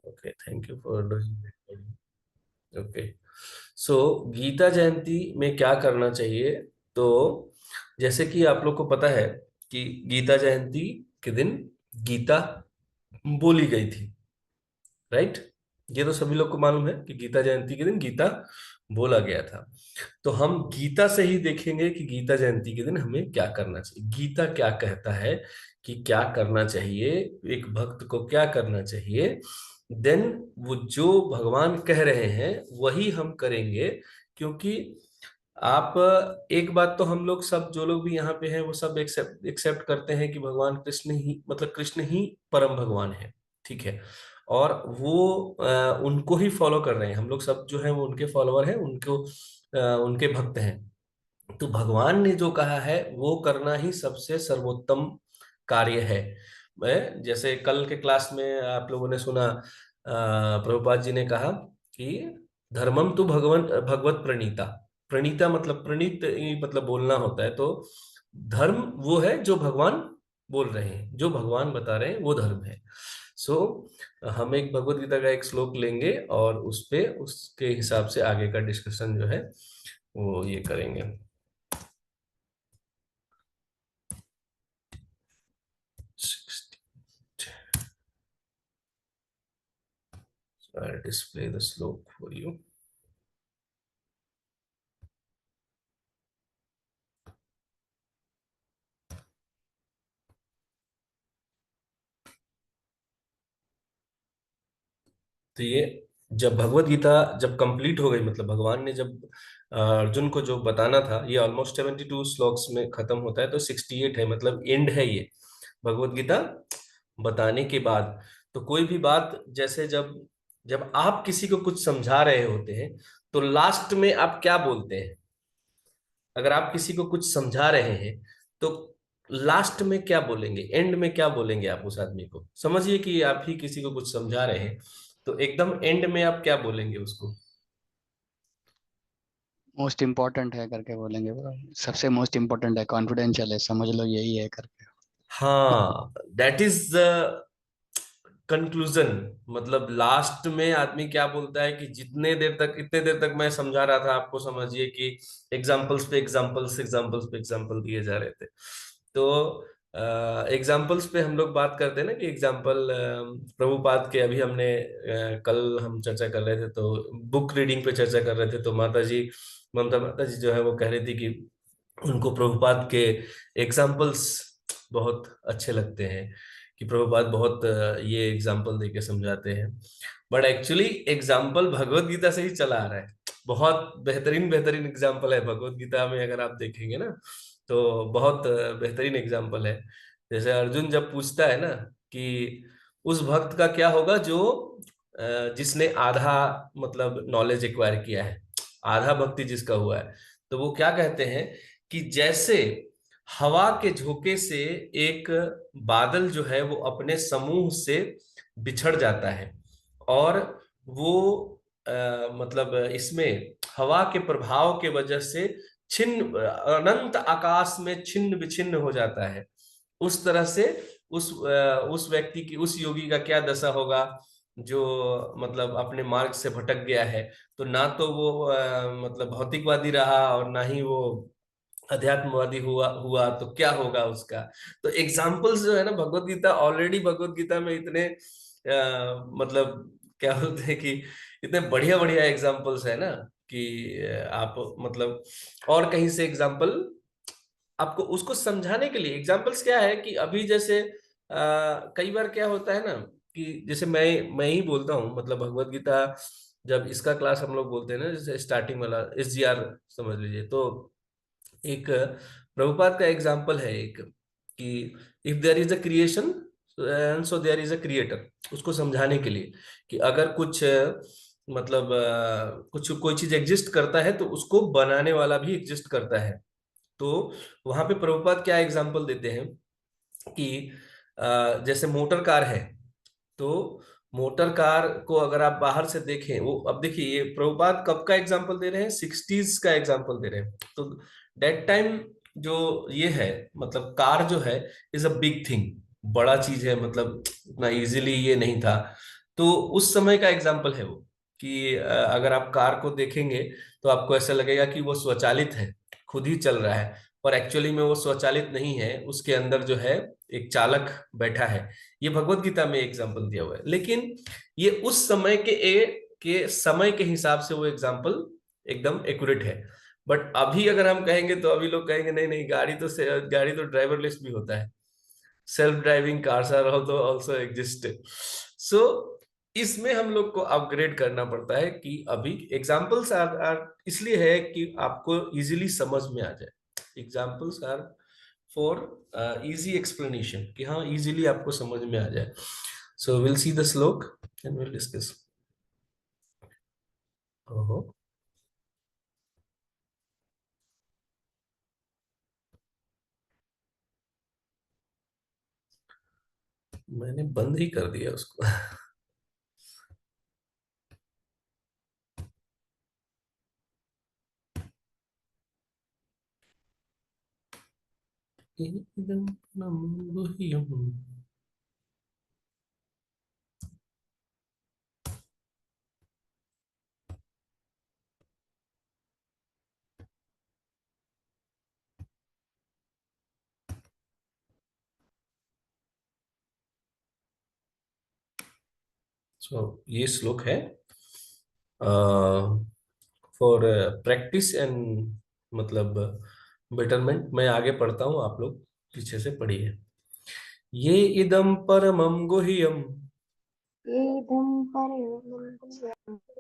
Okay, thank you for doing. Okay, so Gita Jayanti में क्या करना चाहिए? तो जैसे कि आप लोग को पता है कि गीता जयंती के दिन गीता बोली गई थी, राइट? ये तो सभी लोग को मालूम है कि गीता जयंती के दिन गीता बोला गया था। तो हम गीता से ही देखेंगे कि गीता जयंती के दिन हमें क्या करना चाहिए, गीता क्या कहता है कि क्या करना चाहिए, एक भक्त को क्या करना चाहिए। देन वो जो भगवान कह रहे हैं वही हम करेंगे। क्योंकि आप, एक बात तो हम लोग सब जो लोग भी यहाँ पे हैं वो सब एक्सेप्ट एक्सेप्ट करते हैं कि भगवान कृष्ण ही, मतलब कृष्ण ही परम भगवान है, ठीक है। और वो उनको ही फॉलो कर रहे हैं, हम लोग सब जो है वो उनके फॉलोअर हैं, उनको उनके भक्त हैं। तो भगवान ने जो कहा है वो करना ही सबसे सर्वोत्तम कार्य है। जैसे कल के क्लास में आप लोगों ने सुना, प्रभुपाद जी ने कहा कि धर्मम तो भगवन भगवत प्रणीता। प्रणीता मतलब प्रणीत ही मतलब बोलना होता है। तो धर्म वो है जो भगवान बोल रहे हैं, जो भगवान बता रहे हैं वो धर्म है। सो हम एक भगवत गीता का एक श्लोक लेंगे और उस पे उसके हिसाब से आगे का डिस्कशन जो है वो ये करेंगे। So I'll display the slope for you. तो ये जब भगवत गीता जब कंप्लीट हो गई, मतलब भगवान ने जब अर्जुन को जो बताना था, ये ऑलमोस्ट 72 श्लोक्स में खत्म होता है, तो 68 है, मतलब एंड है ये भगवत गीता बताने के बाद। तो कोई भी बात, जैसे जब जब आप किसी को कुछ समझा रहे होते हैं तो लास्ट में आप क्या बोलते हैं? अगर आप किसी को कुछ समझा रहे हैं तो लास्ट में क्या बोलेंगे, एंड में क्या बोलेंगे आप उस आदमी को? समझिए कि आप ही किसी को कुछ समझा रहे हैं, तो एकदम एंड में आप क्या बोलेंगे उसको? मोस्ट इम्पोर्टेंट है करके बोलेंगे ब्रो। सबसे मोस्ट इम्पोर्टेंट है, कॉन्फिडेंशियल है, समझ लो यही है करके। हाँ, दैट इज द कंक्लूजन। मतलब लास्ट में आदमी क्या बोलता है कि जितने देर तक, इतने देर तक मैं समझा रहा था आपको, समझिए कि एग्जाम्पल्स पे एग्जाम्पल्स, एग्जाम्पल्स पे एग्जाम्पल दिए जा रहे थे। तो एग्जाम्पल्स पे हम लोग बात करते हैं ना कि एग्जाम्पल प्रभुपाद के, अभी हमने कल हम चर्चा कर रहे थे, तो बुक रीडिंग पे चर्चा कर रहे थे, तो माता जी, ममता माता जी जो है वो कह रही थी कि उनको प्रभुपाद के एग्जाम्पल्स बहुत अच्छे लगते हैं, कि प्रभुपाद बहुत ये एग्जाम्पल देके समझाते हैं। But actually example Bhagavad Gita से ही चला आ रहा है। बहुत बेहतरीन बेहतरीन एग्जाम्पल है भगवत गीता में, अगर आप देखेंगे ना तो बहुत बेहतरीन एग्जाम्पल है। जैसे अर्जुन जब पूछता है ना कि उस भक्त का क्या होगा जो जिसने आधा मतलब नॉलेज एक्वायर किया है, आधा भक्ति जिसका हुआ है, तो वो क्या कहते हैं कि जैसे हवा के झोंके से एक बादल जो है वो अपने समूह से बिछड़ जाता है, और वो मतलब इसमें हवा के प्रभाव के वजह से छिन्न, अनंत आकाश में छिन्न विछिन्न हो जाता है। उस तरह से उस व्यक्ति की, उस योगी का क्या दशा होगा जो मतलब अपने मार्ग से भटक गया है। तो ना तो वो मतलब भौतिकवादी रहा और ना ही वो अध्यात्मवादी हुआ हुआ तो क्या होगा उसका? तो एग्जाम्पल्स जो है ना भगवत गीता, ऑलरेडी भगवत गीता में इतने मतलब क्या बोलते हैं कि इतने बढ़िया बढ़िया एग्जाम्पल्स है ना कि आप मतलब और कहीं से एग्जाम्पल आपको उसको समझाने के लिए, एग्जाम्पल्स क्या है कि अभी जैसे कई बार क्या होता है ना कि जैसे मैं ही बोलता हूँ, मतलब भगवत गीता जब इसका क्लास हम लोग बोलते हैं ना, जैसे स्टार्टिंग वाला SGR समझ लीजिए, तो एक प्रभुपाद का एग्जाम्पल है एक, कि if there is a creation and so there is a creator, उसको समझाने के लिए कि अगर कुछ मतलब कुछ कोई चीज एग्जिस्ट करता है तो उसको बनाने वाला भी एग्जिस्ट करता है। तो वहां पे प्रभुपाद क्या एग्जाम्पल देते हैं कि जैसे मोटर कार है, तो मोटर कार को अगर आप बाहर से देखें, वो अब देखिए ये प्रभुपाद कब का एग्जांपल दे रहे हैं, 60s का एग्जांपल दे रहे हैं। तो डेट टाइम जो ये है, मतलब कार जो है इज अ बिग थिंग, बड़ा चीज है, मतलब इतना इजीली ये नहीं था। तो उस समय का एग्जाम्पल है वो, कि अगर आप कार को देखेंगे तो आपको ऐसा लगेगा कि वो स्वचालित है, खुद ही चल रहा है, पर एक्चुअली में वो स्वचालित नहीं है, उसके अंदर जो है एक चालक बैठा है। ये भगवत गीता में एग्जाम्पल दिया हुआ है, लेकिन ये उस समय के समय के हिसाब से वो एग्जाम्पल एकदम एक्यूरेट है। बट अभी अगर हम कहेंगे तो अभी लोग कहेंगे नहीं नहीं, गाड़ी तो ड्राइवरलेस भी होता है, self driving cars are also exist. So इसमें हम लोग को अपग्रेड करना पड़ता है कि अभी एग्जाम्पल्स आर इसलिए है कि आपको इजीली समझ में आ जाए। Examples are for easy explanation, कि हाँ इजीली आपको समझ में आ जाए। So will see the shloka and will discuss. ओहो, मैंने बंद ही कर दिया उसको। इदं परमं गुह्यम्। सो ये श्लोक है फॉर प्रैक्टिस एंड मतलब बेटरमेंट। मैं आगे पढ़ता हूँ, आप लोग पीछे से पढ़िए। ये इदम परमम गुह्यम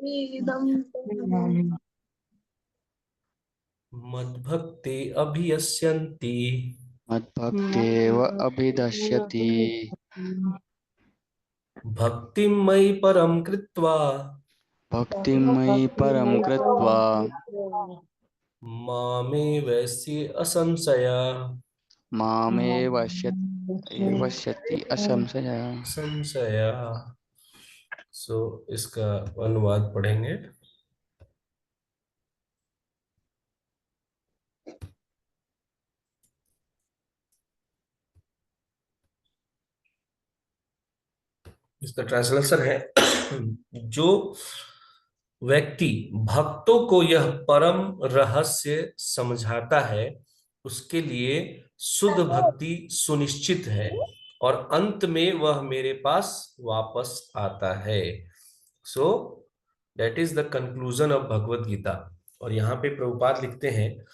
इदं परमं मद्भक्ते अभियस्यन्ति मद्भक्तेव अभिदश्यति भक्तिं मयि परम कृत्वा भक्तिं मयि परं कृत्वा मामे वैस्य असंशया। मामेव वश्यति असंशयः। संशया। सो इसका अनुवाद पढ़ेंगे। इसका ट्रांसलेशन है जो व्यक्ति भक्तों को यह परम रहस्य समझाता है, उसके लिए शुद्ध भक्ति सुनिश्चित है, और अंत में वह मेरे पास वापस आता है। So that is the conclusion of Bhagavad Gita. और यहाँ पे प्रभुपाद लिखते हैं,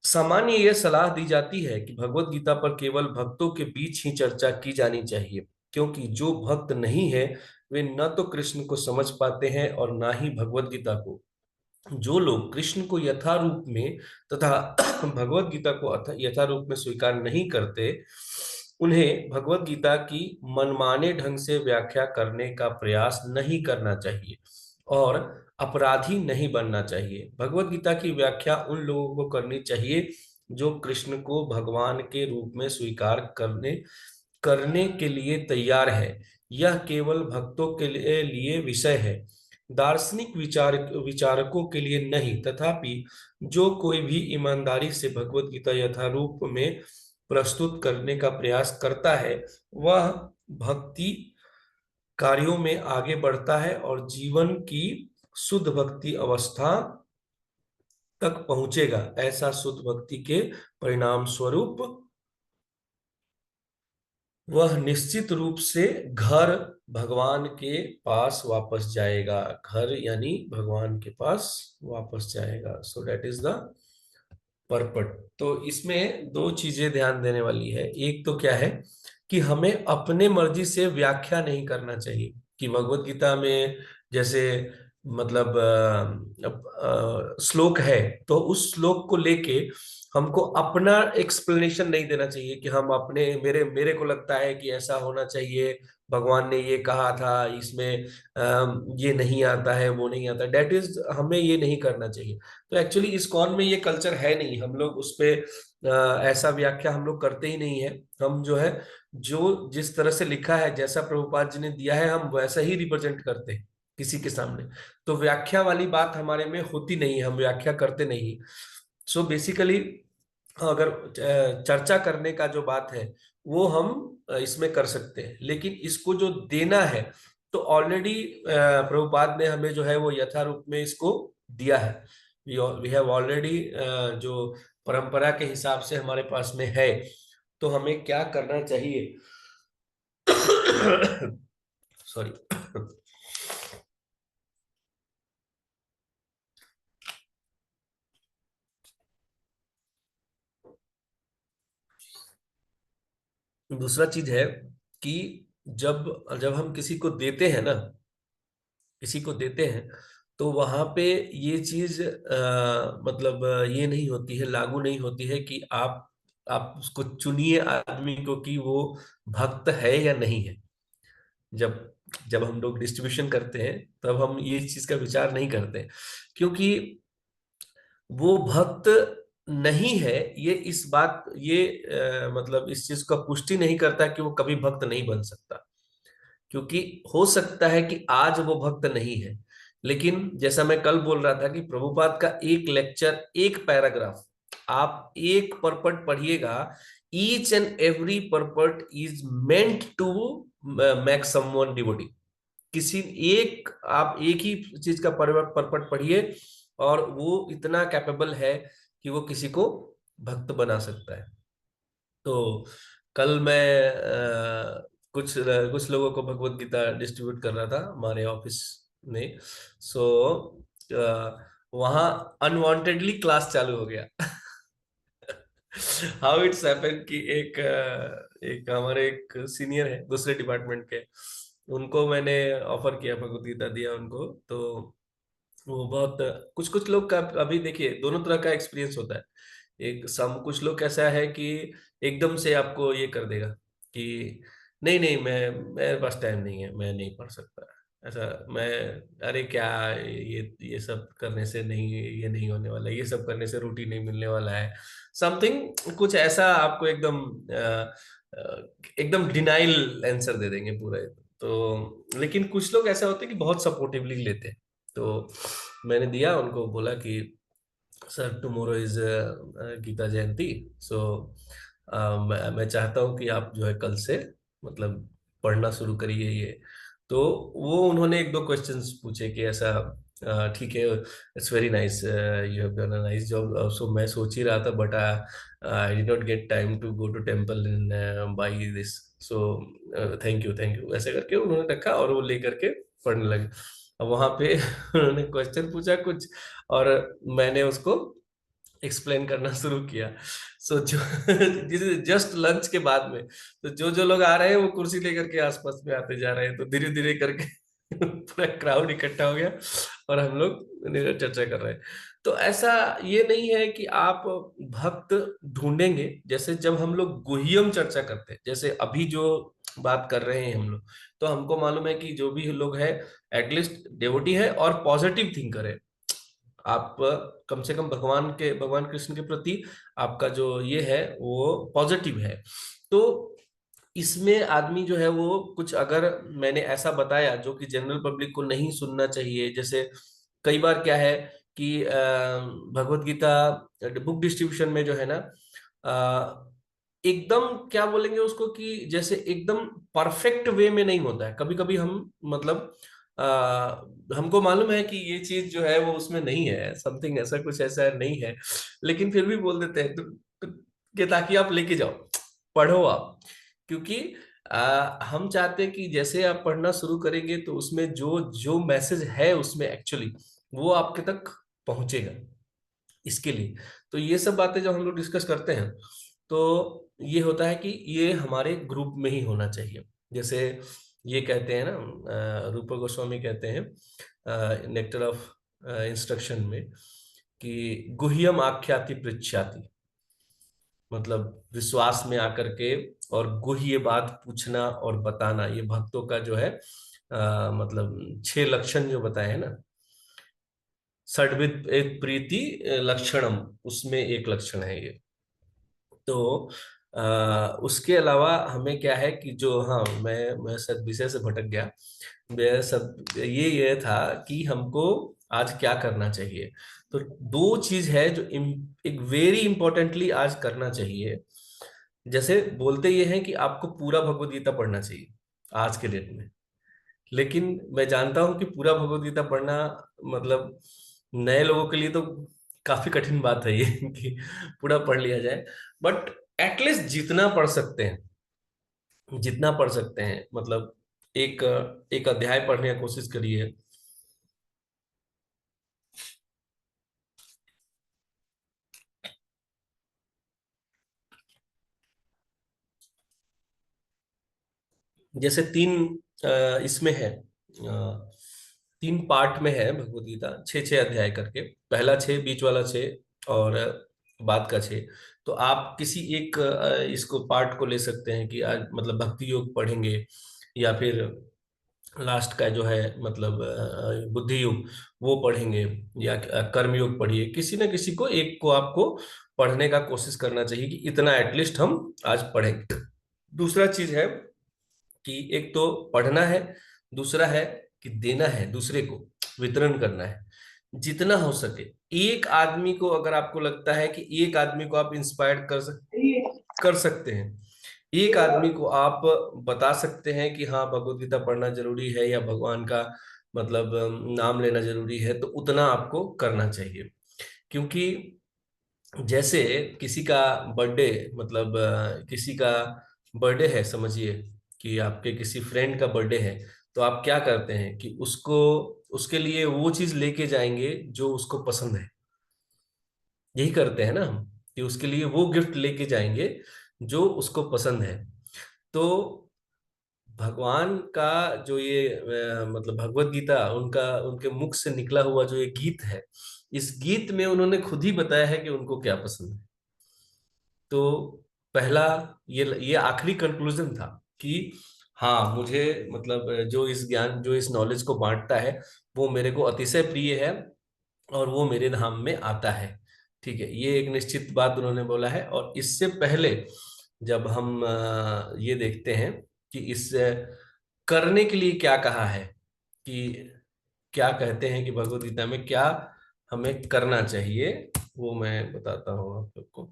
सामान्य यह सलाह दी जाती है कि भगवत गीता पर केवल भक्तों के बीच ही चर्चा की जानी चाहिए, क्योंकि जो भक्त नहीं है वे न तो कृष्ण को समझ पाते हैं और ना ही भगवत गीता को। जो लोग कृष्ण को यथारूप में तथा भगवत गीता को यथारूप में स्वीकार नहीं करते, उन्हें भगवत गीता की मनमाने ढंग से व्याख्या करने का प्रयास नहीं करना चाहिए और अपराधी नहीं बनना चाहिए। भगवत गीता की व्याख्या उन लोगों को करनी चाहिए जो कृष्ण को भगवान के रूप में स्वीकार करने करने के लिए तैयार है। यह केवल भक्तों के लिए विषय है, दार्शनिक विचारकों के लिए नहीं। तथापि जो कोई भी ईमानदारी से भगवत गीता यथारूप में प्रस्तुत करने का प्रयास करता है, वह भक्ति कार्यों में आगे बढ़ता है और जीवन की शुद्ध भक्ति अवस्था तक पहुंचेगा। ऐसा शुद्ध भक्ति के परिणाम स्वरूप वह निश्चित रूप से घर भगवान के पास वापस जाएगा। घर यानी भगवान के पास वापस जाएगा। सो दैट इज द परपट। तो इसमें दो चीजें ध्यान देने वाली है। एक तो क्या है कि हमें अपने मर्जी से व्याख्या नहीं करना चाहिए, कि भगवत गीता में जैसे मतलब श्लोक है, तो उस श्लोक को लेके हमको अपना एक्सप्लेनेशन नहीं देना चाहिए, कि हम अपने मेरे मेरे को लगता है कि ऐसा होना चाहिए, भगवान ने ये कहा था, इसमें ये नहीं आता है, वो नहीं आता। डेट इज हमें ये नहीं करना चाहिए। तो एक्चुअली इस्कॉन में ये कल्चर है नहीं, हम लोग उस पे ऐसा व्याख्या हम लोग करते ही नहीं है। हम जो है, जो जिस तरह से लिखा है, जैसा प्रभुपाद जी ने दिया है, हम वैसा ही रिप्रेजेंट करते हैं किसी के सामने। तो व्याख्या वाली बात हमारे में होती नहीं, हम व्याख्या करते नहीं। सो बेसिकली अगर चर्चा करने का जो बात है, वो हम इसमें कर सकते हैं, लेकिन इसको जो देना है तो ऑलरेडी प्रभुपाद ने हमें जो है वो यथारूप में इसको दिया है। वी हैव ऑलरेडी, जो परंपरा के हिसाब से हमारे पास में है, तो हमें क्या करना चाहिए। सॉरी। दूसरा चीज है कि जब जब हम किसी को देते हैं ना, किसी को देते हैं, तो वहां पे ये चीज मतलब ये नहीं होती है, लागू नहीं होती है कि आप उसको चुनिए आदमी को कि वो भक्त है या नहीं है। जब जब हम लोग डिस्ट्रीब्यूशन करते हैं तब हम ये चीज का विचार नहीं करते, क्योंकि वो भक्त नहीं है, ये इस बात ये मतलब इस चीज का पुष्टि नहीं करता कि वो कभी भक्त नहीं बन सकता। क्योंकि हो सकता है कि आज वो भक्त नहीं है, लेकिन जैसा मैं कल बोल रहा था कि प्रभुपाद का एक लेक्चर, एक पैराग्राफ, आप एक परपट पढ़िएगा, each and every purport is meant to make someone devotee. किसी एक आप एक ही चीज का परपट पढ़िए और वो इतना कैपेबल है कि वो किसी को भक्त बना सकता है। तो कल मैं कुछ लोगों को भगवत गीता डिस्ट्रीब्यूट कर रहा था हमारे ऑफिस में। सो वहाँ अनवांटेडली क्लास चालू हो गया। हाउ इट्स हैपन कि एक हमारे एक सीनियर है दूसरे डिपार्टमेंट के, उनको मैंने ऑफर किया, भगवत गीता दिया उनको। तो वो बहुत, कुछ कुछ लोग का अभी देखिए दोनों तरह का एक्सपीरियंस होता है। एक सम कुछ लोग कैसा है कि एकदम से आपको ये कर देगा कि नहीं नहीं, मैं मेरे पास टाइम नहीं है, मैं नहीं पढ़ सकता ऐसा। मैं, अरे क्या, ये सब करने से नहीं, ये नहीं होने वाला है, ये सब करने से रोटी नहीं मिलने वाला है, समथिंग कुछ ऐसा आपको एकदम एकदम डिनाइल आंसर दे देंगे पूरा। तो लेकिन कुछ लोग ऐसा होते हैं कि बहुत सपोर्टिवली लेते हैं। तो मैंने दिया, उनको बोला कि sir tomorrow is Gita Jayanti, सो मैं चाहता हूँ कि आप जो है कल से मतलब पढ़ना शुरू करिए ये। तो वो उन्होंने एक दो क्वेश्चंस पूछे कि ऐसा ठीक है, it's very nice, you have done a nice job, so मैं सोच ही रहा था but I did not get time to go to temple in by this, so thank you ऐसे करके उन्होंने रखा और वो लेकर के पढ़ने लगे। अब वहां पे उन्होंने क्वेश्चन पूछा कुछ और मैंने उसको एक्सप्लेन करना शुरू किया। सो जो जस्ट लंच के बाद में, तो जो जो लोग आ रहे हैं वो कुर्सी लेकर के आसपास में आते जा रहे हैं, तो धीरे धीरे करके पूरा क्राउड इकट्ठा हो गया और हम लोग चर्चा कर रहे हैं। तो ऐसा ये नहीं है कि आप भक्त ढूंढेंगे। जैसे जब हम लोग गुह्यम चर्चा करते हैं, जैसे अभी जो बात कर रहे हैं हम लोग, तो हमको मालूम है कि जो भी लोग है एटलीस्ट डेवोटी है और पॉजिटिव थिंकर है। आप कम से कम भगवान कृष्ण के प्रति आपका जो ये है वो पॉजिटिव है। तो इसमें आदमी जो है वो कुछ, अगर मैंने ऐसा बताया जो कि जनरल पब्लिक को नहीं सुनना चाहिए, जैसे कई बार क्या है कि भगवत गीता बुक डिस्ट्रीब्यूशन में जो है ना, एकदम क्या बोलेंगे उसको कि जैसे एकदम परफेक्ट वे में नहीं होता है। कभी कभी हम मतलब हमको मालूम है कि ये चीज जो है वो उसमें नहीं है, समथिंग ऐसा कुछ ऐसा नहीं है, लेकिन फिर भी बोल देते हैं कि ताकि आप लेके जाओ, पढ़ो आप। क्योंकि हम चाहते हैं कि जैसे आप पढ़ना शुरू करेंगे तो उसमें जो जो मैसेज है उसमें एक्चुअली वो आपके तक पहुंचेगा, इसके लिए। तो ये सब बातें जब हम लोग डिस्कस करते हैं तो ये होता है कि ये हमारे ग्रुप में ही होना चाहिए। जैसे ये कहते हैं ना, रूपा गोस्वामी कहते हैं नेक्टर ऑफ इंस्ट्रक्शन में कि गुह्यम आख्याति पृच्छ्याति, मतलब विश्वास में आकर के और गुह्य बात पूछना और बताना, ये भक्तों का जो है मतलब 6 लक्षण जो बताए हैं ना, षड्विध एक प्रीति लक्षणम, उसमें एक लक्षण है ये। तो उसके अलावा हमें क्या है कि जो, हाँ मैं सब विषय से भटक गया। मैं सब ये था कि हमको आज क्या करना चाहिए। तो दो चीज है जो एक वेरी इंपॉर्टेंटली आज करना चाहिए। जैसे बोलते ये हैं कि आपको पूरा भगवत गीता पढ़ना चाहिए आज के डेट में, लेकिन मैं जानता हूं कि पूरा भगवत गीता पढ़ना मतलब नए लोगों के लिए तो काफी कठिन बात है ये कि पूरा पढ़ लिया जाए। बट एटलीस्ट जितना पढ़ सकते हैं, जितना पढ़ सकते हैं, मतलब एक एक अध्याय पढ़ने की कोशिश करिए। जैसे तीन इसमें है, 3 पार्ट में है भगवत गीता, 6 6 अध्याय करके, पहला 6, बीच वाला 6 और बाद का 6। तो आप किसी एक इसको पार्ट को ले सकते हैं कि आज मतलब भक्ति योग पढ़ेंगे, या फिर लास्ट का जो है मतलब बुद्धि योग वो पढ़ेंगे, या कर्म योग पढ़िए, किसी ना किसी को एक को आपको पढ़ने का कोशिश करना चाहिए कि इतना एटलीस्ट हम आज पढ़ेंगे। दूसरा चीज है कि एक तो पढ़ना है, दूसरा है कि देना है, दूसरे को वितरण करना है जितना हो सके। एक आदमी को अगर आपको लगता है कि एक आदमी को आप इंस्पायर कर सकते हैं, एक आदमी को आप बता सकते हैं कि हाँ भगवत गीता पढ़ना जरूरी है या भगवान का मतलब नाम लेना जरूरी है, तो उतना आपको करना चाहिए। क्योंकि जैसे किसी का बर्थडे, मतलब किसी का बर्थडे है, समझिए कि आपके किसी फ्रेंड का बर्थडे है, तो आप क्या करते हैं कि उसको, उसके लिए वो चीज लेके जाएंगे जो उसको पसंद है। यही करते हैं ना हम, कि उसके लिए वो गिफ्ट लेके जाएंगे जो उसको पसंद है। तो भगवान का जो ये मतलब भगवत गीता, उनका उनके मुख से निकला हुआ जो ये गीत है, इस गीत में उन्होंने खुद ही बताया है कि उनको क्या पसंद है। तो पहला ये आखिरी कंक्लूजन था कि हाँ मुझे मतलब जो इस ज्ञान, जो इस नॉलेज को बांटता है वो मेरे को अतिशय प्रिय है और वो मेरे धाम में आता है। ठीक है, ये एक निश्चित बात उन्होंने बोला है। और इससे पहले जब हम ये देखते हैं कि इस करने के लिए क्या कहा है, कि क्या कहते हैं कि भगवत गीता में क्या हमें करना चाहिए, वो मैं बताता हूँ आप लोग को।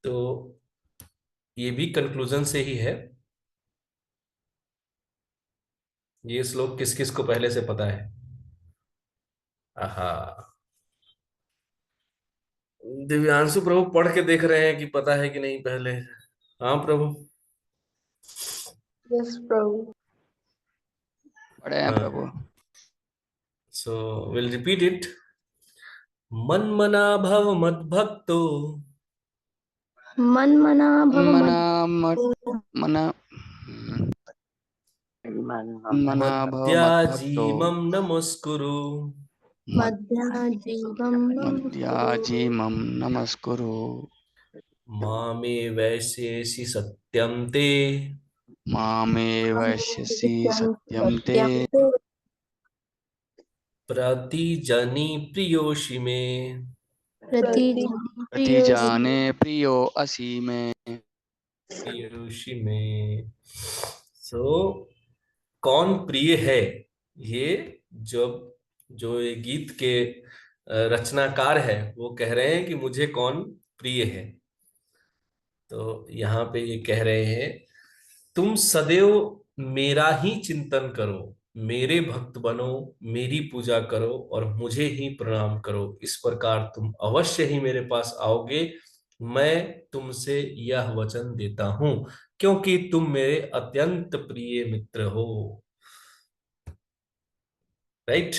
तो ये भी कंक्लूजन से ही है। ये श्लोक किस किस को पहले से पता है? आहा, दिव्यांशु प्रभु पढ़ के देख रहे हैं कि पता है कि नहीं पहले। हाँ प्रभु। Yes, Prabhu. पढ़े हैं Prabhu. So will repeat it. मन मना भव मद भक्तो, मन मना भव मना मत मना मना भव मत भक्तो मद्याजीमं नमस्कुरु, मध्या जीवम मद्याजीमं नमस्कुरु मामे वैश्येषि सत्यं ते, मामे वैश्यसि सत्यं ते प्रतिजनी प्रियोषि मे। प्रति जाने प्रियो असि में। प्रियोषि में। सो कौन प्रिय है, ये जब जो ये गीत के रचनाकार है वो कह रहे हैं कि मुझे कौन प्रिय है। तो यहाँ पे ये कह रहे हैं, तुम सदैव मेरा ही चिंतन करो, मेरे भक्त बनो, मेरी पूजा करो और मुझे ही प्रणाम करो। इस प्रकार तुम अवश्य ही मेरे पास आओगे। मैं तुमसे यह वचन देता हूं, क्योंकि तुम मेरे अत्यंत प्रिय मित्र हो। राइट।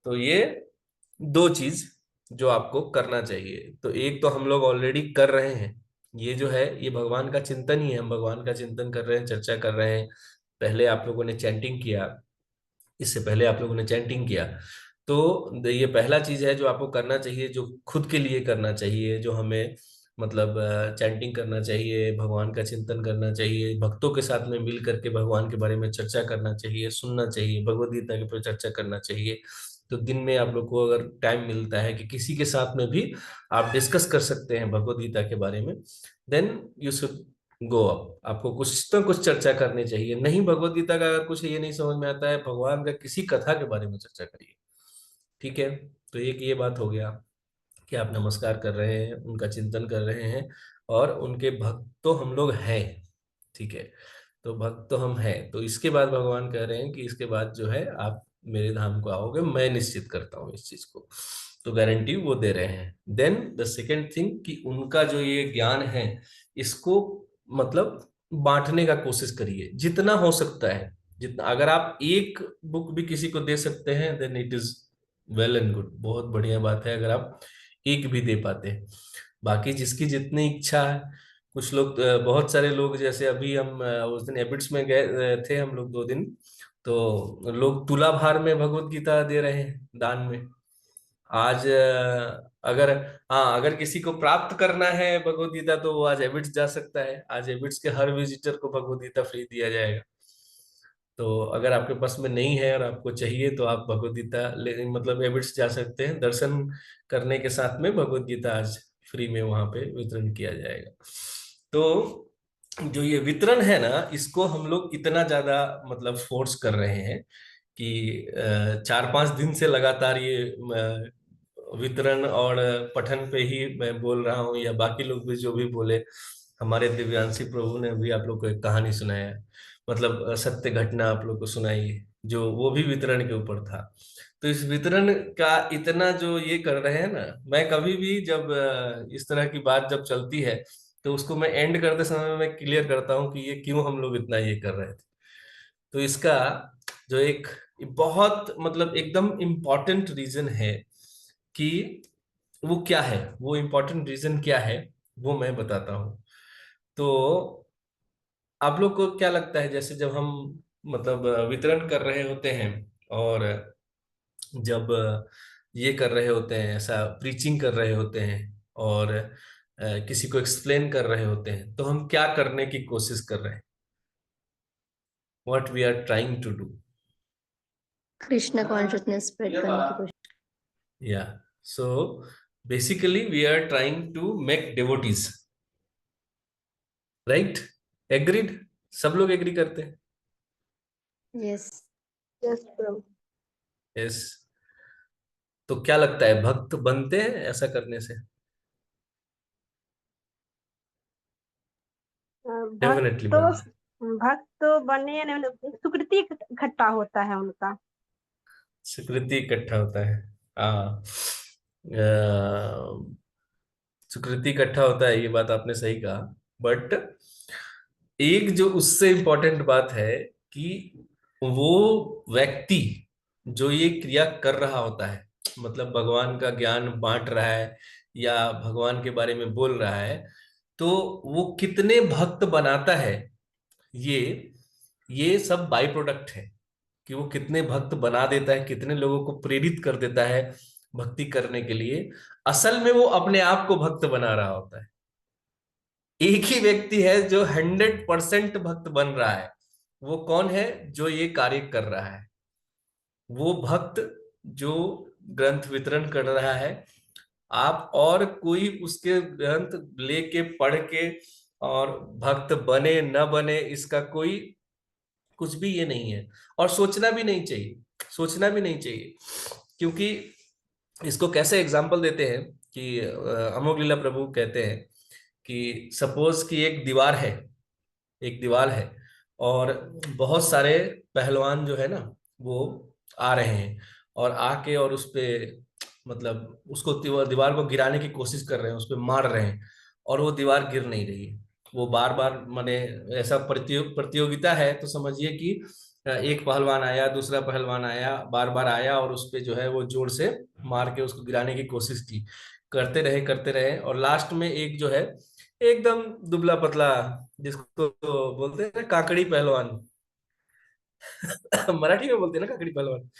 तो ये दो चीज जो आपको करना चाहिए, तो एक तो हम लोग ऑलरेडी कर रहे हैं, ये जो है ये भगवान का चिंतन ही है, हम भगवान का चिंतन कर रहे हैं, चर्चा कर रहे हैं। पहले आप लोगों ने चैंटिंग किया, इससे पहले आप लोगों ने चैंटिंग किया। तो ये पहला चीज है जो आपको करना चाहिए, जो खुद के लिए करना चाहिए, जो हमें मतलब चैंटिंग करना चाहिए, भगवान का चिंतन करना चाहिए, भक्तों के साथ में मिल करके भगवान के बारे में चर्चा करना चाहिए, सुनना चाहिए, भगवद गीता के ऊपर चर्चा करना चाहिए। तो दिन में आप लोग को अगर टाइम मिलता है कि किसी के साथ में भी आप डिस्कस कर सकते हैं भगवद गीता के बारे में, then you should go up. आपको कुछ तो कुछ चर्चा करनी चाहिए। नहीं भगवत गीता का अगर कुछ ये नहीं समझ में आता है, भगवान का किसी कथा के बारे में चर्चा करिए। ठीक है। तो एक ये बात हो गया कि आप नमस्कार कर रहे हैं, उनका चिंतन कर रहे हैं, और उनके भक्त तो हम लोग हैं। ठीक है। तो भक्त तो हम हैं। तो इसके बाद भगवान कह रहे हैं कि इसके बाद जो है आप मेरे धाम को आओगे, मैं निश्चित करता हूँ इस चीज को। तो गारंटी वो दे रहे हैं। देन द सेकेंड थिंग कि उनका जो ये ज्ञान है, इसको मतलब बांटने का कोशिश करिए जितना हो सकता है। जितना, अगर आप एक बुक भी किसी को दे सकते हैं, then it is well and good, बहुत बढ़िया बात है अगर आप एक भी दे पाते हैं। बाकी जिसकी जितनी इच्छा है। कुछ लोग, बहुत सारे लोग, जैसे अभी हम उस दिन एबिट्स में गए थे हम लोग 2 दिन। तो लोग तुला भार में भगवत गीता दे रहे हैं दान में। आज अगर, हाँ, अगर किसी को प्राप्त करना है भगवत गीता तो वो आज एबिट्स जा सकता है। आज एबिट्स के हर विजिटर को भगवत गीता फ्री दिया जाएगा। तो अगर आपके पास में नहीं है और आपको चाहिए तो आप भगवत गीता मतलब एबिट्स जा सकते हैं। दर्शन करने के साथ में भगवत गीता आज फ्री में वहां पे वितरण किया जाएगा। तो जो ये वितरण है ना, इसको हम लोग इतना ज्यादा मतलब फोर्स कर रहे हैं कि 4-5 दिन से लगातार ये वितरण और पठन पे ही मैं बोल रहा हूँ, या बाकी लोग भी जो भी बोले। हमारे दिव्यांशी प्रभु ने भी आप लोग को एक कहानी सुनाया, मतलब सत्य घटना आप लोग को सुनाई, जो वो भी वितरण के ऊपर था। तो इस वितरण का इतना जो ये कर रहे हैं ना, मैं कभी भी जब इस तरह की बात जब चलती है, तो उसको मैं एंड करते समय मैं क्लियर करता हूँ कि ये क्यों हम लोग इतना ये कर रहे थे। तो इसका जो एक बहुत मतलब एकदम इम्पॉर्टेंट रीजन है कि वो क्या है, वो इम्पोर्टेंट रीजन क्या है, वो मैं बताता हूँ। तो आप लोग को क्या लगता है, जैसे जब हम मतलब वितरण कर रहे होते हैं, और जब ये कर रहे होते हैं, ऐसा प्रीचिंग कर रहे होते हैं, और किसी को एक्सप्लेन कर रहे होते हैं, तो हम क्या करने की कोशिश कर रहे हैं? What we are trying to do? Krishna consciousness spread करने की कोशिश। Yeah, so basically we are trying to make devotees, right? Agreed? सब लोग एग्री करते हैं? यस। यस प्रभु। यस। तो क्या लगता है, भक्त बनते हैं ऐसा करने से? भक्त डेफिनेटली तो बनते हैं। भक्त तो बनने या नहीं, सुकृति इकट्ठा होता है उनका। सुकृति इकट्ठा होता है। हाँ, सुकृति इकट्ठा होता है, ये बात आपने सही कहा। बट एक जो उससे इम्पोर्टेंट बात है कि वो व्यक्ति जो ये क्रिया कर रहा होता है, मतलब भगवान का ज्ञान बांट रहा है या भगवान के बारे में बोल रहा है, तो वो कितने भक्त बनाता है, ये ये सब बाई प्रोडक्ट है। कि वो कितने भक्त बना देता है, कितने लोगों को प्रेरित कर देता है भक्ति करने के लिए। असल में वो अपने आप को भक्त बना रहा होता है। एक ही व्यक्ति है जो 100% भक्त बन रहा है। वो कौन है? जो ये कार्य कर रहा है, वो भक्त जो ग्रंथ वितरण कर रहा है। आप और कोई उसके ग्रंथ लेके पढ़ के और भक्त बने न बने, इसका कोई कुछ भी ये नहीं है। और सोचना भी नहीं चाहिए, सोचना भी नहीं चाहिए। क्योंकि इसको कैसे एग्जाम्पल देते हैं कि अमोघ लीला प्रभु कहते हैं कि सपोज कि एक दीवार है, एक दीवार है, और बहुत सारे पहलवान जो है ना, वो आ रहे हैं और आके और उस पे मतलब उसको दीवार को गिराने की कोशिश कर रहे हैं, उस पे मार रहे हैं, और वो दीवार गिर नहीं रही है। वो बार बार माने, ऐसा प्रतियोगिता है तो समझिए कि एक पहलवान आया, दूसरा पहलवान आया, बार बार आया, और उस पे जो है वो जोर से मार के उसको गिराने की कोशिश की। करते रहे, और लास्ट में एक जो है एकदम दुबला पतला, जिसको तो बोलते हैं ना काकड़ी पहलवान, मराठी में बोलते हैं ना काकड़ी पहलवान,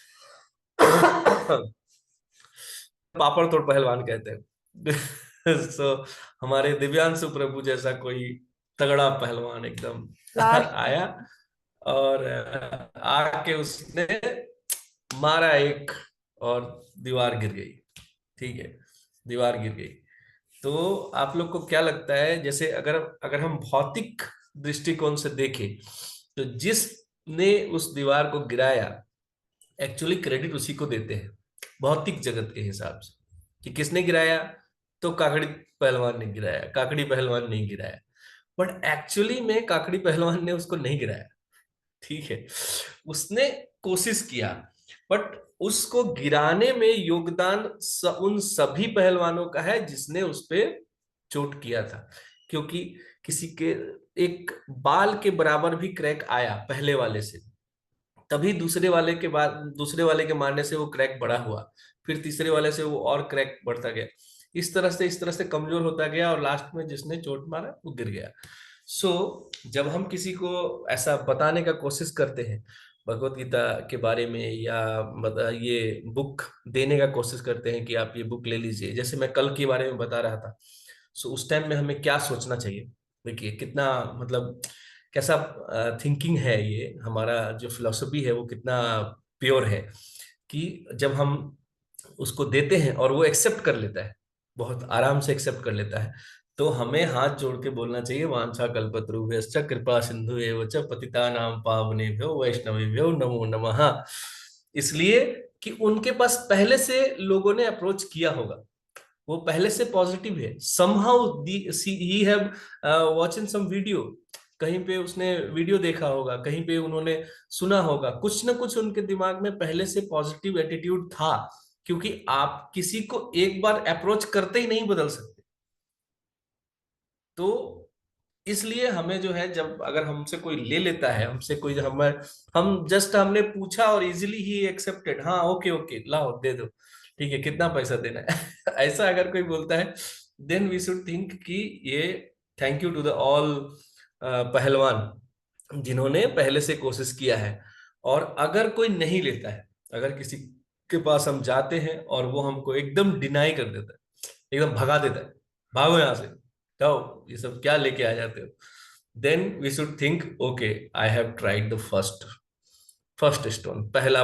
पापड़ तोड़ पहलवान कहते हैं। सो हमारे दिव्यांशु प्रभु जैसा कोई तगड़ा पहलवान एकदम लास्ट आया, और आके उसने मारा एक, और दीवार गिर गई। ठीक है, दीवार गिर गई। तो आप लोग को क्या लगता है, जैसे अगर अगर हम भौतिक दृष्टिकोण से देखें तो जिसने उस दीवार को गिराया एक्चुअली क्रेडिट उसी को देते हैं भौतिक जगत के हिसाब से, कि किसने गिराया, तो काकड़ी पहलवान ने गिराया, काकड़ी पहलवान नहीं गिराया। बट एक्चुअली में काकड़ी पहलवान ने उसको नहीं गिराया, ठीक है, उसने कोशिश किया, बट उसको गिराने में योगदान उन सभी पहलवानों का है जिसने उस पे चोट किया था। क्योंकि किसी के एक बाल के बराबर भी क्रैक आया पहले वाले से, तभी दूसरे वाले के मारने से वो क्रैक बड़ा हुआ, फिर तीसरे वाले से वो और क्रैक बढ़ता गया, इस तरह से कमजोर होता गया, और लास्ट में जिसने चोट मारा वो गिर गया। जब हम किसी को ऐसा बताने का कोशिश करते हैं भगवत गीता के बारे में, या ये बुक देने का कोशिश करते हैं कि आप ये बुक ले लीजिए, जैसे मैं कल के बारे में बता रहा था, उस टाइम में हमें क्या सोचना चाहिए। देखिए कितना मतलब कैसा थिंकिंग है, ये हमारा जो फिलॉसफी है वो कितना प्योर है, कि जब हम उसको देते हैं और वो एक्सेप्ट कर लेता है, बहुत आराम से एक्सेप्ट कर लेता है, तो हमें हाथ जोड़ के बोलना चाहिए वांछा कल्पतरुभ्यश्च कृपा सिंधु एव च पतितानां पावनेभ्यो वैष्णवेभ्यो नमो नमः। इसलिए कि उनके पास पहले से लोगों ने अप्रोच किया होगा, वो पहले से पॉजिटिव है, somehow he have watching some video, कहीं पे उसने वीडियो देखा होगा, कहीं पे उन्होंने सुना होगा, कुछ ना कुछ उनके दिमाग में पहले से पॉजिटिव एटीट्यूड था। क्योंकि आप किसी को एक बार अप्रोच करते ही नहीं बदल सकते, तो इसलिए हमें जो है, जब अगर हमसे कोई ले लेता है, हमसे कोई हम जस्ट हमने पूछा और इजीली ही एक्सेप्टेड, हाँ ओके ओके लाओ दे दो, ठीक है कितना पैसा देना है ऐसा अगर कोई बोलता है, देन वी शुड थिंक कि ये thank you to the all पहलवान जिन्होंने पहले से कोशिश किया है। और अगर कोई नहीं लेता है, अगर किसी के पास हम जाते हैं और वो हमको एकदम डिनाई कर देता है, एकदम भगा देता है, भागो यहां से, जाओ ये सब क्या लेके आ जाते हो, then we should think okay I have tried the first stone, पहला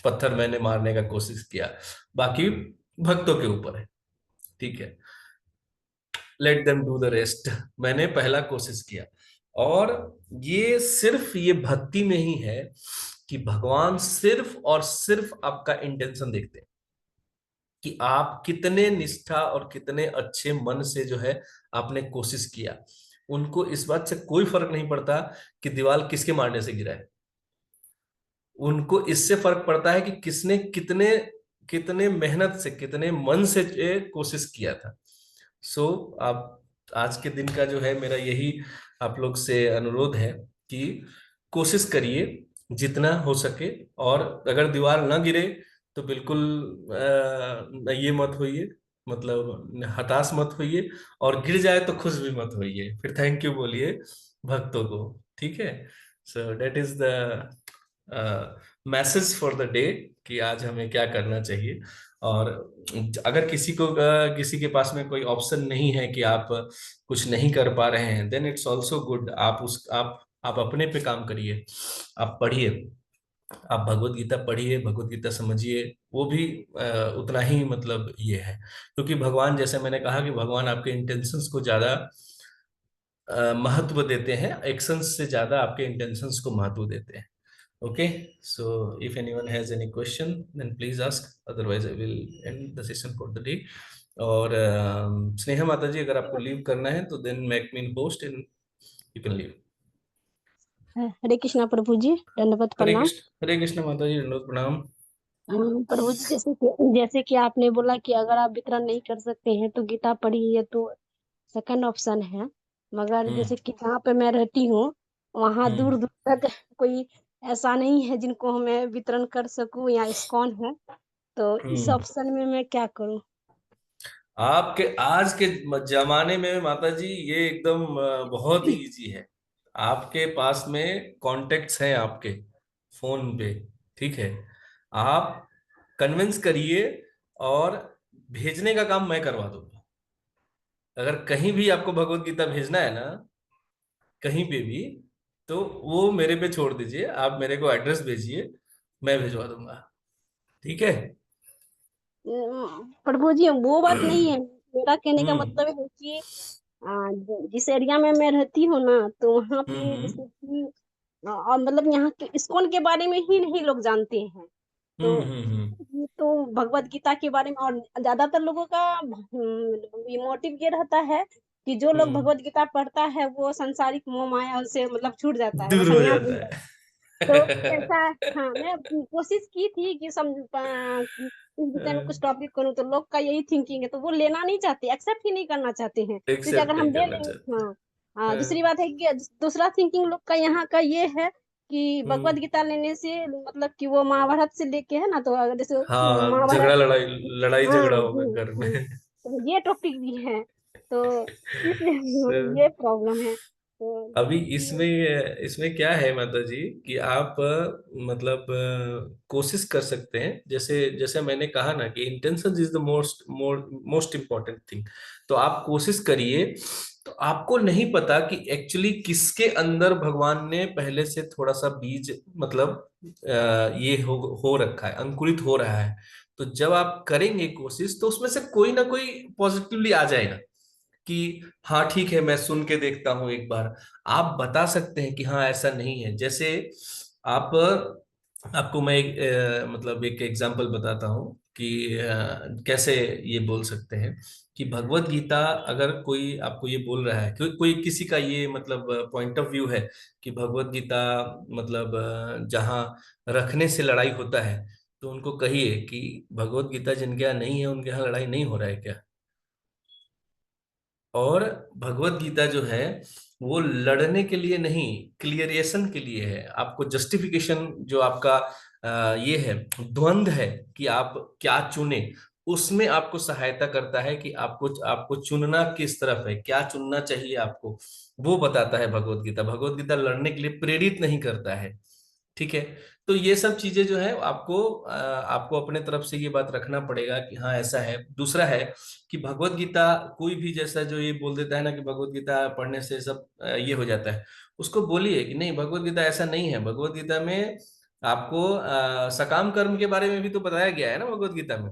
पत्थर मैंने मारने का कोशिश किया, बाकी भक्तों के ऊपर है, ठीक है, let them do the rest, मैंने पहला कोशिश किया। और ये भक्ति में ही है कि भगवान सिर्फ और सिर्फ आपका इंटेंशन देखते हैं, कि आप कितने निष्ठा और कितने अच्छे मन से जो है आपने कोशिश किया। उनको इस बात से कोई फर्क नहीं पड़ता कि दीवार किसके मारने से गिरा है, उनको इससे फर्क पड़ता है कि किसने कितने कितने मेहनत से, कितने मन से ये कोशिश किया था। आप आज के दिन का जो है मेरा यही आप लोग से अनुरोध है कि कोशिश करिए जितना हो सके, और अगर दीवार ना गिरे तो बिल्कुल ये मत होइए, मतलब हताश मत होइए, और गिर जाए तो खुश भी मत होइए, फिर थैंक यू बोलिए भक्तों को, ठीक है। So that is the message for the day, कि आज हमें क्या करना चाहिए। और अगर किसी के पास में कोई ऑप्शन नहीं है कि आप कुछ नहीं कर पा रहे हैं, देन इट्स ऑल्सो गुड, आप अपने पे काम करिए, आप पढ़िए, आप भगवत गीता पढ़िए, भगवत गीता समझिए, वो भी उतना ही मतलब ये है, क्योंकि भगवान, जैसे मैंने कहा कि भगवान आपके इंटेंशंस को ज्यादा महत्व देते हैं, एक्शंस से ज्यादा आपके इंटेंशंस को महत्व देते हैं। Okay, so if anyone has any question then please ask, otherwise I will end the session for the day. और स्नेहा माता जी, अगर आपको लीव करना है तो then make me host and you can leave. Hare Krishna Prabhu ji, दंडवत प्रणाम। हरे कृष्ण माता जी, दंडवत प्रणाम। प्रभु जी, जैसे कि आपने बोला कि अगर आप वितरण नहीं कर सकते हैं तो गीता पढ़िए, तो सेकंड ऑप्शन है। मगर जैसे हम्म कि जहाँ पे मैं रहती हूँ वहाँ दूर हम्म दूर तक कोई ऐसा नहीं है जिनको मैं वितरण कर सकूं, या इस्कॉन है, तो इस हम्म ऑप्शन में मैं क्या करूं? आपके आज के जमाने में माता जी ये एकदम बहुत ही इजी है। आपके पास में कॉन्टेक्ट्स हैं आपके फोन पे, ठीक है, आप कन्विंस करिए और भेजने का काम मैं करवा दूंगा। अगर कहीं भी आपको भगवत गीता भेजना है ना, कहीं पे भी, तो वो मेरे पे छोड़ दीजिए, आप मेरे को एड्रेस भेजिए, मैं भिजवा दूंगा, ठीक है। प्रभु जी, वो बात नहीं है। मेरा कहने का हम्म मतलब है कि जिस एरिया में मैं रहती हूँ ना, तो वहाँ पे हम्म जैसे कि मतलब यहाँ के इस्कॉन के बारे में ही नहीं लोग जानते हैं। तो हम्म। ये तो भगवत गीता के बारे में, और ज्यादातर लोगों का ये मोटिव ये रहता है कि जो लोग हम्म। भगवत गीता पढ़ता है वो सांसारिक मोह माया से मतलब छूट जाता है, वो दूर हो संन्यास ले जाता जाता है। तो है। ऐसा, हाँ, मैं कोशिश की थी कि इस विषय में कुछ टॉपिक करूँ, तो लोग का यही थिंकिंग है, तो वो लेना नहीं चाहते, एक्सेप्ट ही नहीं करना चाहते हैं। जैसे अगर एक्सेप्ट हम नहीं ले करना लें, चाहते। हाँ। हाँ, हाँ, दूसरी बात है कि दूसरा थिंकिंग लोग का यहाँ का ये है कि भगवत हम्म। गीता लेने से मतलब कि वो महाभारत से लेके है ना, तो अगर जैसे हाँ, महाभारत, झगड़ा लड़ाई, लड़ाई हाँ, झगड़ा होगा घर में। तो ये टॉपिक भी है, तो इसलिए So, ये प्रॉब्लम है, तो अभी इसलिए। इसमें इसमें क्या है माता जी कि आप मतलब कोशिश कर सकते हैं, जैसे जैसे मैंने कहा ना कि intention is the most important thing. तो आप कोशिश करिए। तो आपको नहीं पता कि एक्चुअली किसके अंदर भगवान ने पहले से थोड़ा सा बीज मतलब ये हो रखा है, अंकुरित हो रहा है। तो जब आप करेंगे कोशिश तो उसमें से कोई ना कोई पॉजिटिवली आ जाएगा कि हाँ ठीक है, मैं सुन के देखता हूँ एक बार। आप बता सकते हैं कि हाँ ऐसा नहीं है। जैसे आप आपको मैं एक मतलब एक एग्जांपल बताता हूँ कि कैसे ये बोल सकते हैं कि भगवत गीता, अगर कोई आपको ये बोल रहा है, कोई किसी का ये मतलब पॉइंट ऑफ व्यू है कि भगवत गीता मतलब जहाँ रखने से लड़ाई होता है, तो उनको कहिए कि भगवत गीता जिनके यहाँ नहीं है उनके यहाँ लड़ाई नहीं हो रहा है क्या। और भगवत गीता जो है वो लड़ने के लिए नहीं, क्लियरेशन के लिए है। आपको जस्टिफिकेशन जो आपका ये है, द्वंद्व है कि आप क्या चुने, उसमें आपको सहायता करता है कि आपको आपको चुनना किस तरफ है, क्या चुनना चाहिए आपको, वो बताता है भगवत गीता। भगवत गीता लड़ने के लिए प्रेरित नहीं करता है। ठीक है। तो ये सब चीजें जो है आपको आपको अपने तरफ से ये बात रखना पड़ेगा कि हाँ ऐसा है। दूसरा है कि भगवत गीता, कोई भी जैसा जो ये बोल देता है ना कि भगवत गीता पढ़ने से सब ये हो जाता है, उसको बोलिए कि नहीं, भगवत गीता ऐसा नहीं है। भगवत गीता में आपको सकाम कर्म के बारे में भी तो बताया गया है ना भगवत गीता में,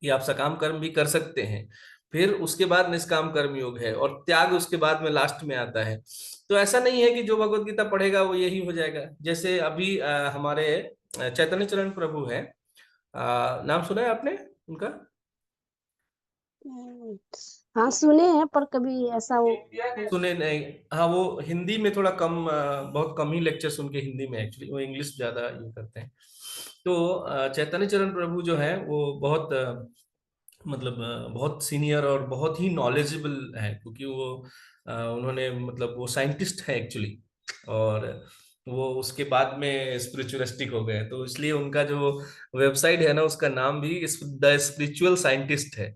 कि आप सकाम कर्म भी कर सकते हैं। फिर उसके बाद निष्काम कर्म योग है, और त्याग उसके बाद में लास्ट में आता है। तो ऐसा नहीं है कि जो भगवत गीता पढ़ेगा वो यही हो जाएगा। जैसे अभी हमारे चैतन्य चरण प्रभु हैं, नाम सुना है आपने उनका? हम्म, हाँ, सुने हैं पर कभी ऐसा वो। सुने नहीं? हाँ, वो हिंदी में थोड़ा कम, बहुत कम ही लेक्चर्स उनके हिंदी में, एक्चुअली वो इंग्लिश ज्यादा ये करते हैं। तो चैतन्य चरण प्रभु जो है वो बहुत मतलब बहुत सीनियर और बहुत ही नॉलेजेबल है, क्योंकि वो उन्होंने मतलब वो साइंटिस्ट है एक्चुअली। और वो उसके बाद में स्पिरिचुअलिस्टिक हो गए, तो इसलिए उनका जो वेबसाइट है ना उसका नाम भी द स्पिरिचुअल साइंटिस्ट है।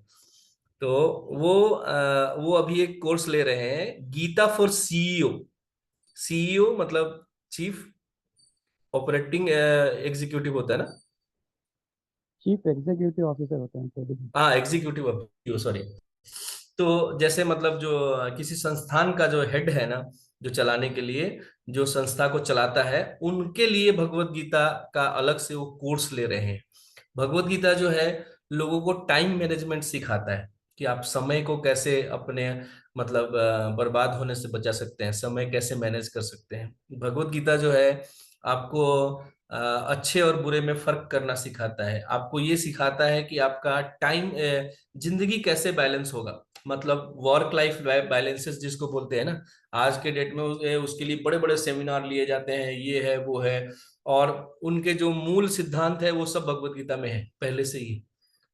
तो वो अभी एक कोर्स ले रहे हैं, गीता फॉर सीईओ। सीईओ मतलब चीफ ऑपरेटिंग एग्जीक्यूटिव होता है ना। चीफ एग्जीक्यूटिव ऑफिसर होते हैं तो भी। हाँ, एग्जीक्यूटिव ऑफिसर, सॉरी। तो जैसे मतलब जो किसी संस्थान का जो हेड है ना, जो चलाने के लिए, जो संस्था को चलाता है, उनके लिए भगवत गीता का अलग से वो कोर्स ले रहे हैं। भगवत गीता जो है लोगों को टाइम मैनेजमेंट सिखाता है कि आप समय को कैसे अपने मतलब बर्बाद होने से बचा सकते हैं, समय कैसे मैनेज कर सकते हैं। भगवत गीता जो है आपको अच्छे और बुरे में फर्क करना सिखाता है। आपको ये सिखाता है कि आपका टाइम, जिंदगी कैसे बैलेंस होगा, मतलब वर्क लाइफ बैलेंसेस जिसको बोलते हैं ना। आज के डेट में उसके लिए बड़े बड़े सेमिनार लिए जाते हैं, ये है वो है। और उनके जो मूल सिद्धांत है वो सब भगवत गीता में है पहले से ही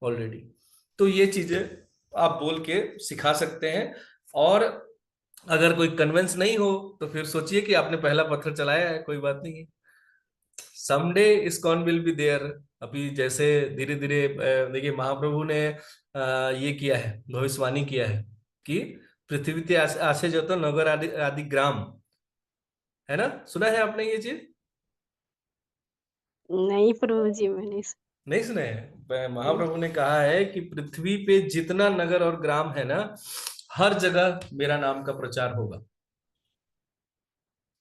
ऑलरेडी। तो ये चीजें आप बोल के सिखा सकते हैं। और अगर कोई कन्विंस नहीं हो तो फिर सोचिए कि आपने पहला पत्थर चलाया है, कोई बात नहीं है। Someday ISKCON will be there. अभी जैसे धीरे धीरे देखिए महाप्रभु ने ये किया है, भविष्यवाणी किया है कि पृथ्वी ते आसे जो तो नगर आदि आदि ग्राम, है ना? सुना है आपने ये चीज? नहीं प्रभु जी, मैंने। नहीं सुना है? महाप्रभु ने कहा है कि पृथ्वी पे जितना नगर और ग्राम है ना, हर जगह मेरा नाम का प्रचार होगा।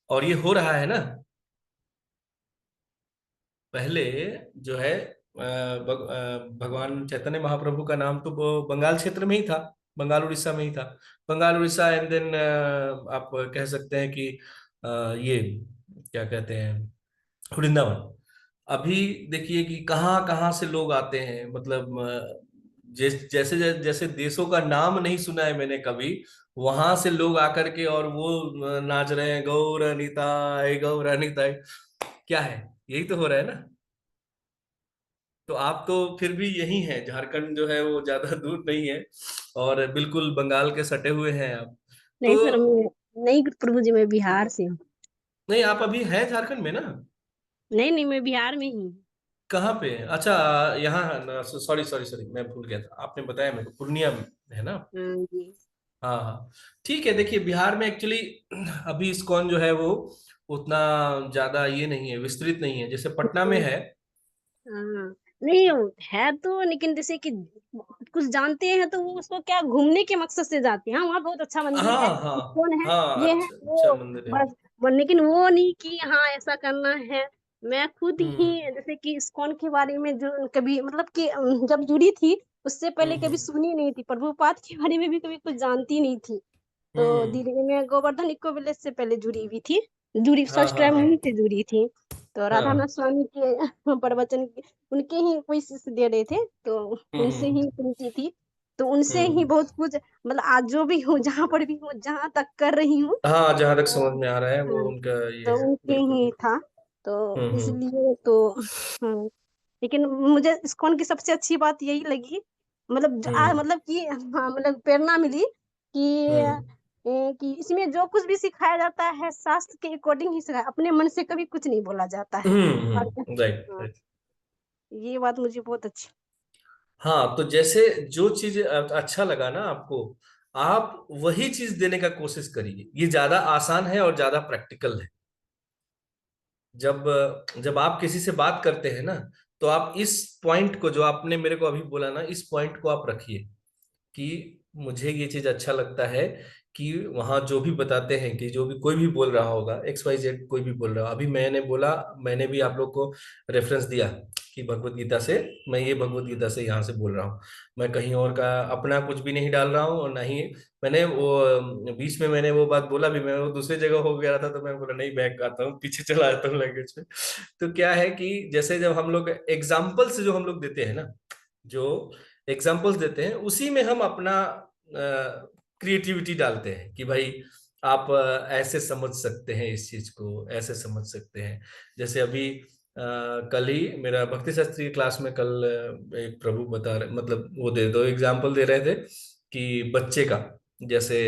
और ये हो रहा है ना। पहले जो है भगवान चैतन्य महाप्रभु का नाम तो वो बंगाल क्षेत्र में ही था, बंगाल उड़ीसा में ही था। बंगाल उड़ीसा एंड देन आप कह सकते हैं कि ये क्या कहते हैं, वृंदावन। अभी देखिए कि कहाँ कहाँ से लोग आते हैं, मतलब जैसे जैसे देशों का नाम नहीं सुना है मैंने कभी, वहां से लोग आकर के और वो नाच रहे हैं, गौर निताय गौर निताय। क्या है, यही तो हो रहा है ना। तो आप तो फिर भी यही हैं, झारखंड जो है वो ज्यादा दूर नहीं है, और बिल्कुल बंगाल के सटे हुए हैं आप। तो नहीं सर, मैं नहीं प्रभु जी, मैं बिहार से हूँ। नहीं, आप अभी हैं झारखंड में ना? नहीं नहीं, मैं बिहार में ही हूँ। कहाँ पे? अच्छा, यहाँ, सॉरी सॉरी सॉरी, मैं भूल गया था, आपने बताया मेरे को पूर्णिया में है ना? जी। हाँ हाँ, ठीक है। देखिए बिहार में एक्चुअली अभी इस्कॉन जो है वो उतना ज्यादा ये नहीं है, विस्तृत नहीं है, जैसे पटना में है। हाँ, नहीं है तो, लेकिन जैसे कि कुछ जानते हैं तो वो उसको क्या घूमने के मकसद से जाते हैं। हाँ, वहाँ बहुत अच्छा मंदिर हाँ है, हाँ कौन है, हाँ, ये है अच्छा अच्छा वो, मंदिर है। बस लेकिन वो नहीं कि हाँ ऐसा करना है। मैं खुद ही हम्म जैसे कि इस्कॉन के बारे में जो कभी मतलब कि जब जुड़ी थी, उससे पहले कभी हम्म सुनी नहीं थी, प्रभुपाद के बारे में भी कभी कुछ जानती नहीं थी। तो हम्म, दिल्ली में गोवर्धन इको विलेज से पहले जुड़ी हुई थी, जुड़ी हाँ फर्स्ट हाँ टाइम हाँ वहीं से जुड़ी थी। तो राधानाथ हाँ, स्वामी के प्रवचन उनके ही कोई शिष्य दे रहे थे, तो उनसे हम्म ही सुनती थी। तो उनसे ही हम्म, बहुत कुछ, मतलब आज जो भी हूँ, जहाँ पर भी हूँ, जहाँ तक कर रही हूँ, हाँ, जहां तक तो समझ में आ रहा है वो हाँ, उनका ये तो है, उनके बिल्कुल। ही था। तो हम्म, इसलिए तो हाँ, लेकिन मुझे इस्कॉन की सबसे अच्छी बात यही लगी, मतलब हम्म मतलब कि हाँ, मतलब प्रेरणा मिली कि हम्म कि इसमें जो कुछ भी सिखाया जाता है शास्त्र के अकॉर्डिंग ही सिखाया, अपने मन से कभी कुछ नहीं बोला जाता है। और राइट हाँ, राइट। ये बात मुझे बहुत अच्छी। हाँ, तो जैसे जो चीज अच्छा लगा ना आपको, आप वही चीज देने का कोशिश करिए, ये ज्यादा आसान है और ज्यादा प्रैक्टिकल है। जब जब आप किसी से बात करते हैं ना, तो आप इस पॉइंट को, जो आपने मेरे को अभी बोला ना, इस पॉइंट को आप रखिए कि मुझे ये चीज अच्छा लगता है कि वहां जो भी बताते हैं, कि जो भी कोई भी बोल रहा होगा, XYZ कोई भी बोल रहा हो, अभी मैंने बोला, मैंने भी आप लोग को रेफरेंस दिया कि भगवत गीता से, मैं ये भगवत गीता से यहाँ से बोल रहा हूँ। मैं कहीं और का अपना कुछ भी नहीं डाल रहा हूँ, और ना ही मैंने वो बीच में मैंने वो बात बोला भी, मैं वो दूसरी जगह हो गया था, तो मैं बोला नहीं, बैक आता हूँ, पीछे चला जाता हूँ लैंग्वेज में। तो क्या है कि जैसे जब हम लोग एग्जाम्पल से जो हम लोग देते हैं ना, जो एग्जाम्पल्स देते हैं, उसी में हम अपना क्रिएटिविटी डालते हैं कि भाई आप ऐसे समझ सकते हैं इस चीज को, ऐसे समझ सकते हैं। जैसे अभी कल ही मेरा भक्ति शास्त्री क्लास में, कल एक प्रभु बता रहे, मतलब वो दे दो एग्जाम्पल दे रहे थे कि बच्चे का, जैसे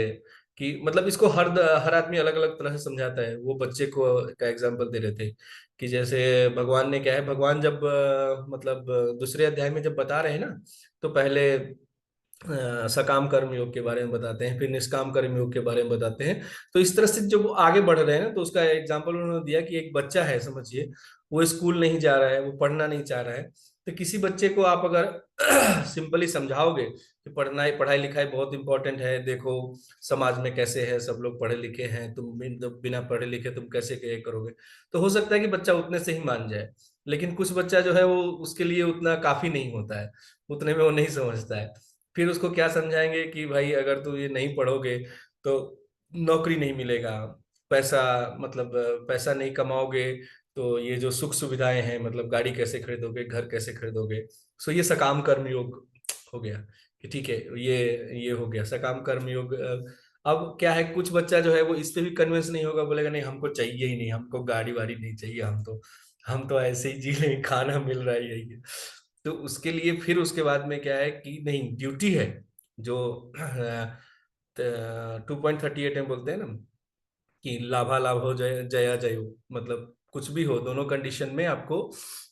कि मतलब इसको हर आदमी अलग अलग तरह से समझाता है, वो बच्चे को का एग्जाम्पल दे रहे थे कि जैसे भगवान ने क्या है, भगवान जब मतलब दूसरे अध्याय में जब बता रहे हैं ना, तो पहले सकाम कर्म योग के बारे में बताते हैं, फिर निष्काम कर्म योग के बारे में बताते हैं। तो इस तरह से जब वो आगे बढ़ रहे हैं ना, तो उसका एग्जाम्पल उन्होंने दिया कि एक बच्चा है, समझिए, वो स्कूल नहीं जा रहा है, वो पढ़ना नहीं चाह रहा है। तो किसी बच्चे को आप अगर सिंपली समझाओगे कि पढ़ाई लिखाई बहुत इंपॉर्टेंट है, देखो समाज में कैसे है, सब लोग पढ़े लिखे हैं, तुम बिना पढ़े लिखे तुम कैसे क्या करोगे, तो हो सकता है कि बच्चा उतने से ही मान जाए। लेकिन कुछ बच्चा जो है वो, उसके लिए उतना काफी नहीं होता है, उतने में वो नहीं समझता है। फिर उसको क्या समझाएंगे कि भाई अगर तू ये नहीं पढ़ोगे तो नौकरी नहीं मिलेगा, पैसा, मतलब पैसा नहीं कमाओगे, तो ये जो सुख सुविधाएं हैं, मतलब गाड़ी कैसे खरीदोगे, घर कैसे खरीदोगे। सो ये सकाम कर्म योग हो गया कि ठीक है, ये हो गया सकाम कर्म योग। अब क्या है, कुछ बच्चा जो है वो इस पे भी कन्विंस नहीं होगा, बोलेगा नहीं हमको चाहिए ही नहीं, हमको गाड़ी वाड़ी नहीं चाहिए, हम तो ऐसे ही जी लेंगे, खाना मिल रहा है, यही है। तो उसके लिए फिर उसके बाद में क्या है कि नहीं, ड्यूटी है, जो 2.38 में बोलते हैं ना कि लाभा लाभ हो, जय जया जय हो, मतलब कुछ भी हो, दोनों कंडीशन में आपको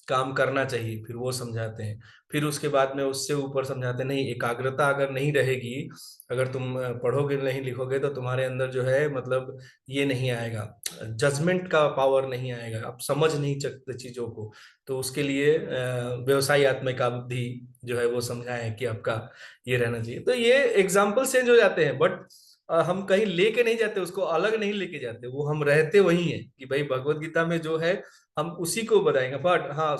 काम करना चाहिए, फिर वो समझाते हैं। फिर उसके बाद में उससे ऊपर समझाते हैं, नहीं, एकाग्रता अगर नहीं रहेगी, अगर तुम पढ़ोगे नहीं लिखोगे, तो तुम्हारे अंदर जो है, मतलब ये नहीं आएगा, जजमेंट का पावर नहीं आएगा, आप समझ नहीं सकते चीजों को। तो उसके लिए व्यवसायत्मक बुद्धि जो है वो समझाएं कि आपका ये रहना चाहिए। तो ये एग्जाम्पल चेंज हो जाते हैं, बट हम कहीं लेके नहीं जाते, उसको अलग नहीं लेके जाते, वो हम रहते वही हैं कि भाई भगवत गीता में जो है हम उसी को बताएंगे। बट हाँ,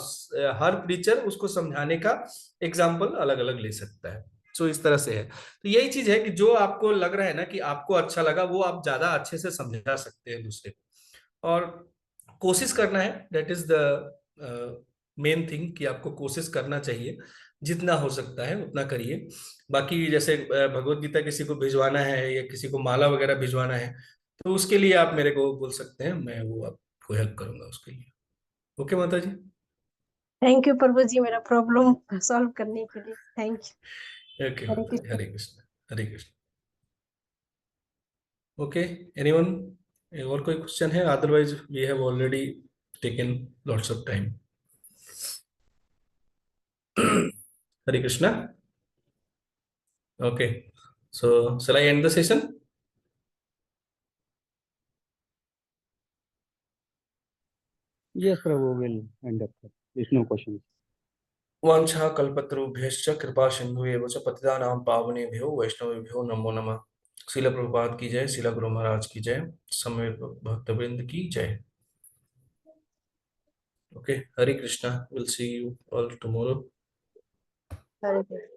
हर प्रीचर उसको समझाने का एग्जाम्पल अलग अलग ले सकता है। सो इस तरह से है। तो यही चीज है कि जो आपको लग रहा है ना कि आपको अच्छा लगा, वो आप ज्यादा अच्छे से समझा सकते हैं दूसरे को। और कोशिश करना है, that is the main thing, कि आपको कोशिश करना चाहिए, जितना हो सकता है उतना करिए। बाकी जैसे भगवत गीता किसी को भिजवाना है या किसी को माला वगैरह भिजवाना है, तो उसके लिए आप मेरे को बोल सकते हैं, मैं वो आपको हेल्प करूंगा उसके लिए। ओके माता जी। थैंक यू प्रभु जी, मेरा प्रॉब्लम सॉल्व करने के लिए थैंक ओके यू। हरे माता जी, कृष्ण। हरे कृष्ण, हरे कृष्ण। ओके, एनीवन, और कोई क्वेश्चन है? Otherwise we have already taken lots of time. Hare Krishna. Okay, so shall I end the session? Yes, Prabhu will end up. There's no questions. वाञ्छा कल्पतरुभ्यश्च कृपा सिंधु एव च पतितानां पावनेभ्यो वैष्णवेभ्यो नमो नमः। शिला प्रभुपाद की जय, शिला गुरु महाराज की जय, समय भक्तवृंद की जय। Okay, Hare Krishna, will see you all tomorrow. Hare Krishna.